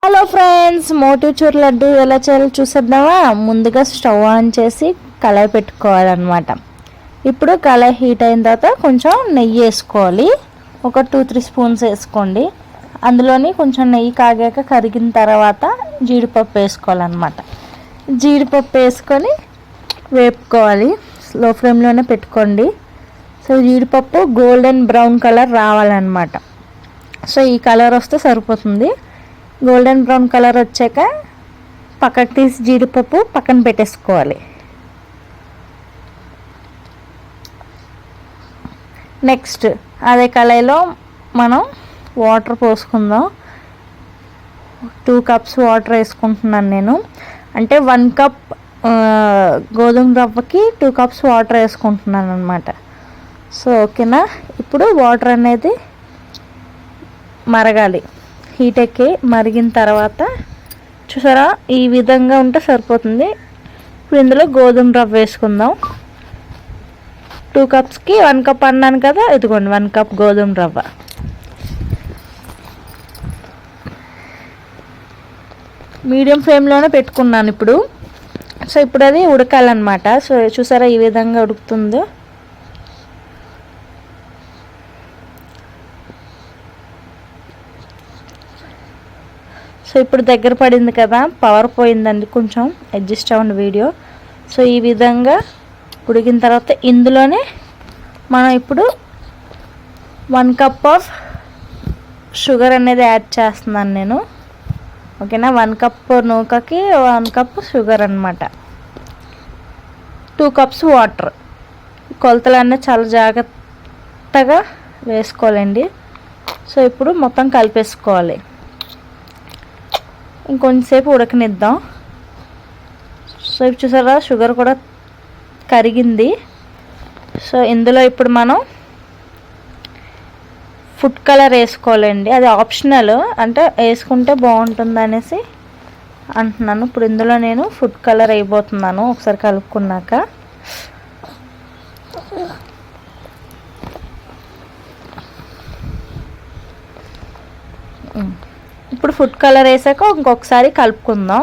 Hello friends, motichoor laddu ఎలా చేయాలో చూసేద్దామా. ముందుగా స్టవ్ ఆన్ చేసి కళాయి పెట్టుకోవాలన్నమాట. ఇప్పుడు కళాయి హీట్ అయిన తర్వాత కొంచెం నెయ్యి వేసుకోవాలి. ఒక 2-3 స్పూన్స్ వేసుకోండి. అందులోని కొంచెం నెయ్యి కాగాక కరిగిన తర్వాత జీడిపప్పు వేసుకోవాలన్నమాట. జీడిపప్పు వేసుకొని వేపుకోవాలి. స్లో ఫ్లేమ్లోనే పెట్టుకోండి. సో జీడిపప్పు గోల్డెన్ బ్రౌన్ కలర్ రావాలన్నమాట. సో ఈ కలర్ వస్తే సరిపోతుంది. గోల్డెన్ బ్రౌన్ కలర్ వచ్చాక పక్కకు తీసి జీడిపప్పు పక్కన పెట్టేసుకోవాలి. నెక్స్ట్ అదే కళాయిలో మనం వాటర్ పోసుకుందాం. 2 కప్స్ వాటర్ వేసుకుంటున్నాను నేను. అంటే 1 కప్ గోధుమ రవ్వకి 2 కప్స్ వాటర్ వేసుకుంటున్నాను అనమాట. సో ఓకేనా. ఇప్పుడు వాటర్ అనేది మరగాలి. హీట్ ఎక్కి మరిగిన తర్వాత చూసారా, ఈ విధంగా ఉంటే సరిపోతుంది. ఇప్పుడు ఇందులో గోధుమ రవ్వ వేసుకుందాం. 2 కప్స్కి 1 కప్ అన్నాను కదా, ఇదిగోండి 1 కప్ గోధుమ రవ్వ. మీడియం ఫ్లేమ్లోనే పెట్టుకున్నాను ఇప్పుడు. సో ఇప్పుడు అది ఉడకాలన్నమాట. సో చూసారా ఈ విధంగా ఉడుకుతుందో. సో ఇప్పుడు దగ్గర పడింది కదా, పవర్ పోయిందండి, కొంచెం అడ్జస్ట్ అవ్వండి వీడియో. సో ఈ విధంగా ఉడికిన తర్వాత ఇందులోనే మనం ఇప్పుడు 1 కప్ ఆఫ్ షుగర్ అనేది యాడ్ చేస్తున్నాను నేను. ఓకేనా. 1 కప్ నూకకి 1 కప్ షుగర్ అనమాట. 2 కప్స్ వాటర్. కొలతలన్నీ చాలా జాగ్రత్తగా వేసుకోవాలండి. సో ఇప్పుడు మొత్తం కలిపేసుకోవాలి. ఇంకొంచెంసేపు ఉడకనిద్దాం. సో ఇప్పుడు చూసారా షుగర్ కూడా కరిగింది. సో ఇందులో ఇప్పుడు మనం ఫుడ్ కలర్ వేసుకోవాలండి. అది ఆప్షనల్, అంటే వేసుకుంటే బాగుంటుంది అనేసి అంటున్నాను. ఇప్పుడు ఇందులో నేను ఫుడ్ కలర్ వేయబోతున్నాను ఒకసారి కలుపుకున్నాక. ఇప్పుడు ఫుడ్ కలర్ వేసాక ఇంకొకసారి కలుపుకుందాం.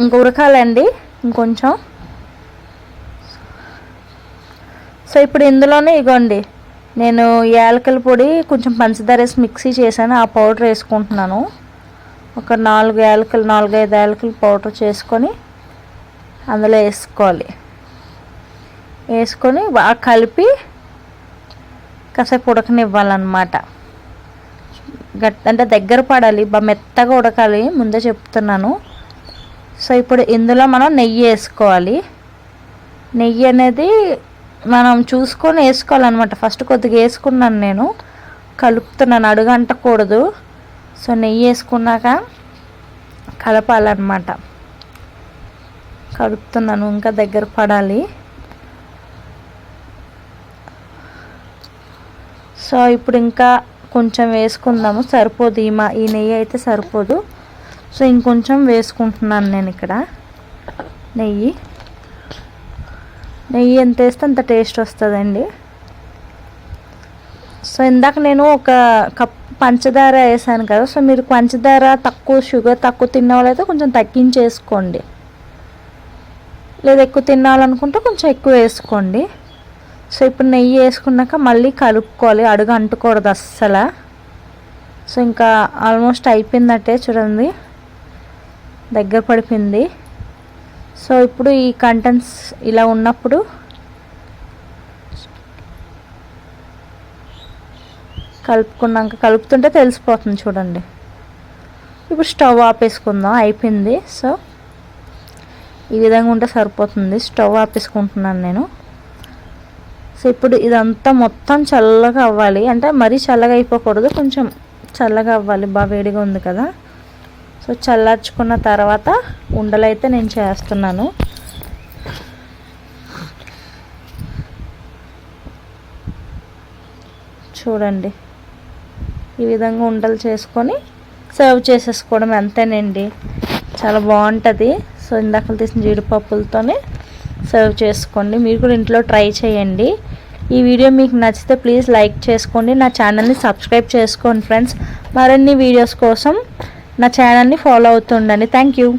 ఇంక ఉడకాలండి ఇంకొంచెం. సో ఇప్పుడు ఇందులోనే ఇగోండి, నేను యాలకుల పొడి కొంచెం పంచదార వేసి మిక్సీ చేశాను. ఆ పౌడర్ వేసుకుంటున్నాను. ఒక 4-5 యాలకులు పౌడర్ చేసుకొని అందులో వేసుకోవాలి. వేసుకొని బాగా కలిపి కాసేపు ఉడకనివ్వాలన్నమాట. అంటే దగ్గర పడాలి, బాగా మెత్తగా ఉడకాలి, ముందే చెప్తున్నాను. సో ఇప్పుడు ఇందులో మనం నెయ్యి వేసుకోవాలి. నెయ్యి అనేది మనం చూసుకొని వేసుకోవాలన్నమాట. ఫస్ట్ కొద్దిగా వేసుకున్నాను నేను, కలుపుతున్నాను, అడుగంటకూడదు. సో నెయ్యి వేసుకున్నాక కలపాలన్నమాట. కలుపుతున్నాను, ఇంకా దగ్గర పడాలి. సో ఇప్పుడు ఇంకా కొంచెం వేసుకుందాము, సరిపోదు. ఈ నెయ్యి అయితే సరిపోదు. సో ఇంకొంచెం వేసుకుంటున్నాను నేను ఇక్కడ నెయ్యి. ఎంత వేస్తే అంత టేస్ట్ వస్తుందండి. సో ఇందాక నేను 1 కప్ పంచదార వేసాను కదా. సో మీరు పంచదార తక్కువ, షుగర్ తక్కువ తిన్న వాళ్ళైతే కొంచెం తగ్గించేసుకోండి, లేదా ఎక్కువ తినాలనుకుంటే కొంచెం ఎక్కువ వేసుకోండి. సో ఇప్పుడు నెయ్యి వేసుకున్నాక మళ్ళీ కలుపుకోవాలి, అడుగు అంటుకూడదు అస్సలు. సో ఇంకా ఆల్మోస్ట్ అయిపోయిందట్టే, చూడండి దగ్గర పడిపోయింది. సో ఇప్పుడు ఈ కంటెంట్స్ ఇలా ఉన్నప్పుడు కలుపుతుంటే తెలిసిపోతుంది చూడండి. ఇప్పుడు స్టవ్ ఆపేసుకుందాం, అయిపోయింది. సో ఈ విధంగా ఉంటే సరిపోతుంది. స్టవ్ ఆపేసుకుంటున్నాను నేను. సో ఇప్పుడు ఇదంతా మొత్తం చల్లగా అవ్వాలి. అంటే మరీ చల్లగా అయిపోకూడదు, కొంచెం చల్లగా అవ్వాలి. బాగా వేడిగా ఉంది కదా. సో చల్లార్చుకున్న తర్వాత ఉండలైతే నేను చేస్తున్నాను. చూడండి ఈ విధంగా ఉండలు చేసుకొని సర్వ్ చేసేసుకోవడం అంతేనండి. చాలా బాగుంటుంది. సో ఇందాక తీసిన జీడిపప్పులతోనే సర్వ్ చేసుకోండి. మీరు కూడా ఇంట్లో ట్రై చేయండి. ఈ వీడియో మీకు నచ్చితే ప్లీజ్ లైక్ చేసుకోండి, నా ఛానల్ని సబ్స్క్రైబ్ చేసుకోండి ఫ్రెండ్స్. మరిన్ని వీడియోస్ కోసం నా ఛానల్ని ఫాలో అవుతుండండి. Thank you.